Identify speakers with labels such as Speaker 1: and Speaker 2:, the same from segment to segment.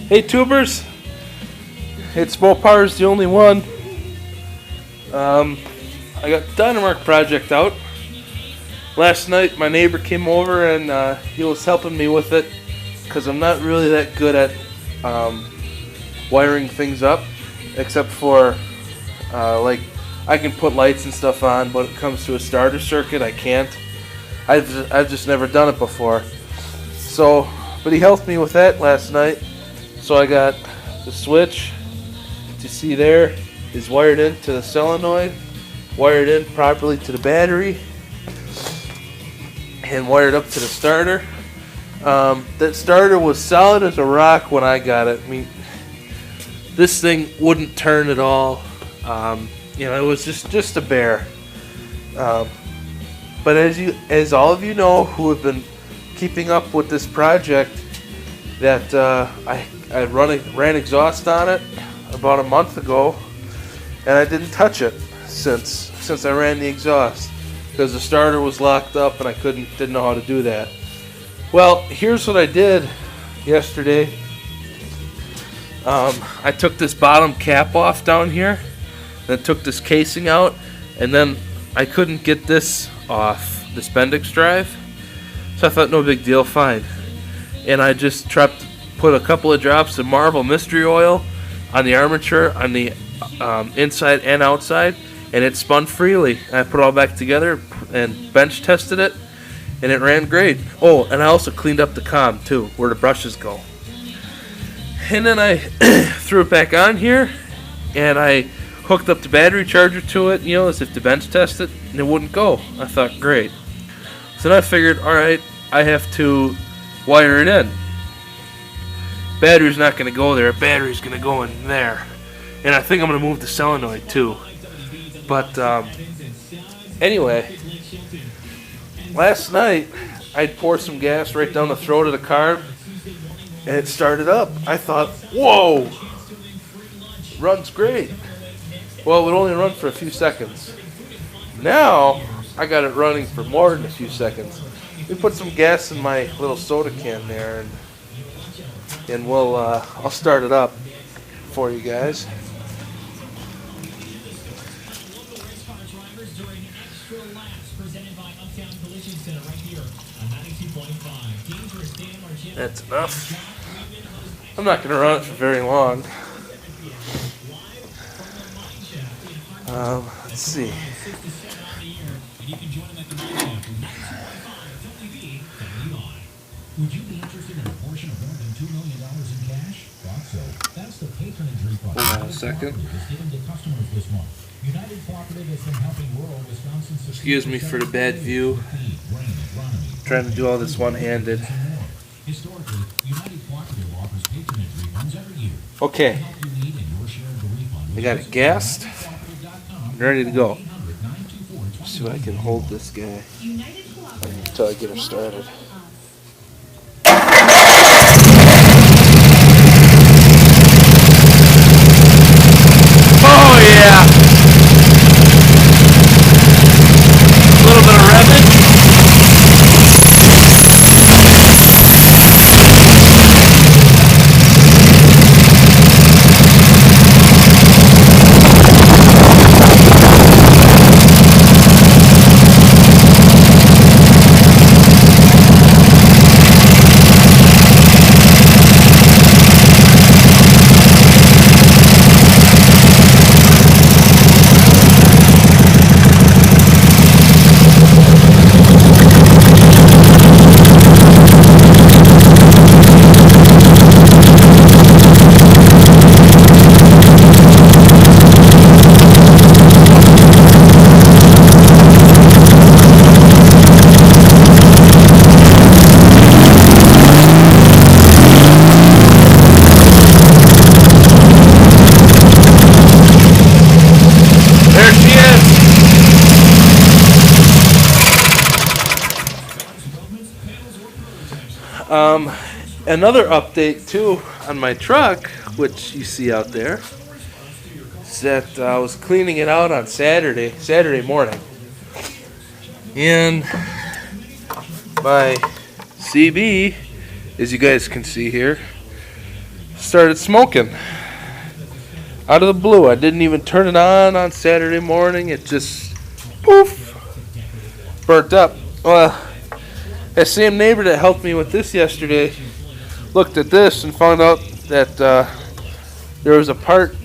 Speaker 1: Hey tubers, it's Mopar's the only one. I got the Dynamark project out. Last night my neighbor came over and he was helping me with it because I'm not really that good at wiring things up, except for like I can put lights and stuff on, but when it comes to a starter circuit I can't. I've just never done it before. So, but he helped me with that last night. So I got the switch, that you see there, is wired into the solenoid, wired in properly to the battery, and wired up to the starter. That starter was solid as a rock when I got it. I mean, this thing wouldn't turn at all. It was just a bear. But as all of you know who have been keeping up with this project, that I ran exhaust on it about a month ago, and I didn't touch it since I ran the exhaust because the starter was locked up and I didn't know how to do that. Well, here's what I did yesterday. I took this bottom cap off down here, then took this casing out, and then I couldn't get this off, this Bendix drive, so I thought no big deal, fine. And I just put a couple of drops of Marvel Mystery Oil on the armature on the inside and outside, and it spun freely. I put it all back together and bench tested it, and it ran great. Oh, and I also cleaned up the comm too, where the brushes go. And then I threw it back on here, and I hooked up the battery charger to it, as if to bench test it, and it wouldn't go. I thought, great. So then I figured, alright, I have to wire it in. Battery's not going to go there. Battery's going to go in there. And I think I'm going to move the solenoid too. But anyway, last night I'd pour some gas right down the throat of the car, and it started up. I thought, whoa, runs great. Well, it would only run for a few seconds. Now I got it running for more than a few seconds. We put some gas in my little soda can there, and I'll start it up for you guys. That's enough. I'm not going to run it for very long. Let's see. Would you be interested in a portion of more than $2 million in cash? Thought so. That's the patronage refund. Hold on a second. Excuse me for the bad view. I'm trying to do all this one-handed. Okay. I got it gassed. Ready to go. Let's see if I can hold this guy until I get her started. Oh yeah! A little bit of revving. Another update too on my truck, which you see out there, is that I was cleaning it out on Saturday morning, and my CB, as you guys can see here, started smoking out of the blue. I didn't even turn it on Saturday morning. It just poof, burnt up. Well, that same neighbor that helped me with this yesterday looked at this and found out that there was a part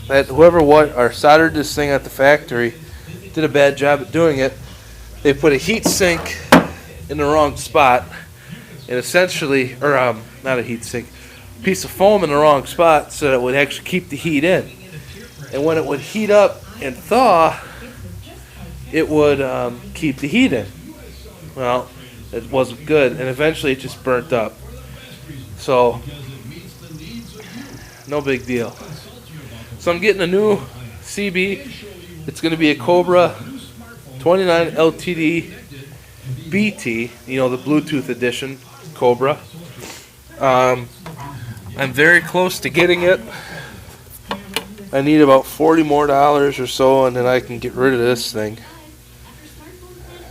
Speaker 1: that whoever soldered this thing at the factory did a bad job at doing it. They put a heat sink in the wrong spot, and essentially, or not a heat sink, a piece of foam in the wrong spot so that it would actually keep the heat in. And when it would heat up and thaw, it would keep the heat in. Well, it wasn't good, and eventually it just burnt up. So, no big deal. So I'm getting a new CB. It's going to be a Cobra 29 LTD BT, you know, the Bluetooth edition Cobra. I'm very close to getting it. I need about $40 more or so, and then I can get rid of this thing.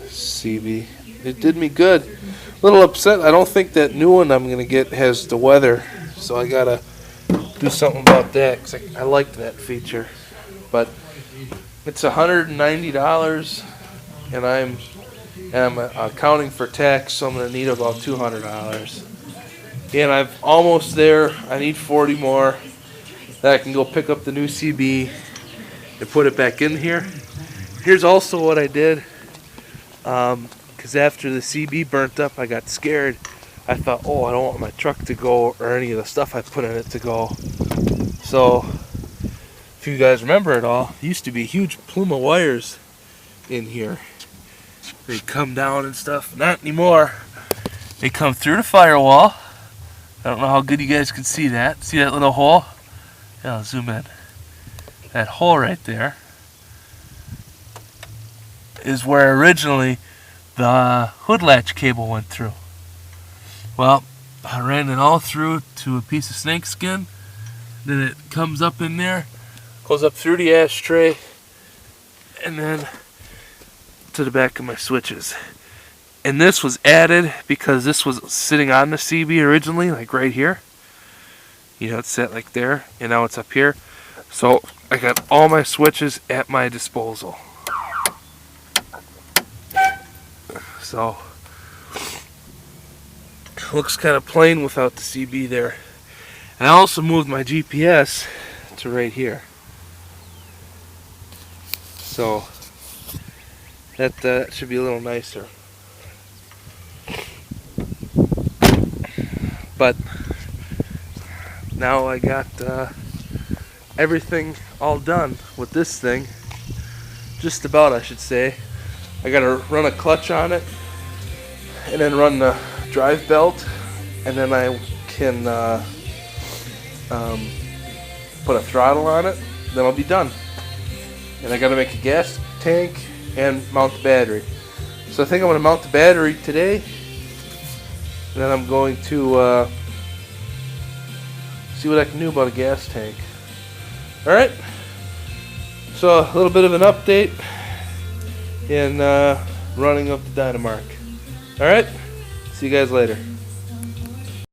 Speaker 1: CB. It did me good. A little upset. I don't think that new one I'm going to get has the weather, so I got to do something about that, because I liked that feature. But it's $190, and I'm accounting for tax, so I'm going to need about $200. And I'm almost there. I need 40 more. Then I can go pick up the new CB and put it back in here. Here's also what I did. Because after the CB burnt up, I got scared. I thought, oh, I don't want my truck to go or any of the stuff I put in it to go. So, if you guys remember it all, there used to be a huge plume of wires in here. They come down and stuff. Not anymore. They come through the firewall. I don't know how good you guys can see that. See that little hole? Yeah, I'll zoom in. That hole right there is where originally the hood latch cable went through. Well, I ran it all through to a piece of snakeskin. Then it comes up in there, goes up through the ashtray, and then to the back of my switches. And this was added because this was sitting on the CB originally, like right here. You know, it's set like there, and now it's up here. So I got all my switches at my disposal. So looks kind of plain without the CB there. And I also moved my GPS to right here. So that should be a little nicer. But now I got everything all done with this thing. Just about, I should say. I gotta run a clutch on it, and then run the drive belt, and then I can put a throttle on it. Then I'll be done. And I gotta make a gas tank and mount the battery. So I think I'm gonna mount the battery today. And then I'm going to see what I can do about a gas tank. Alright, so a little bit of an update in running of the Dynamark. Alright, see you guys later.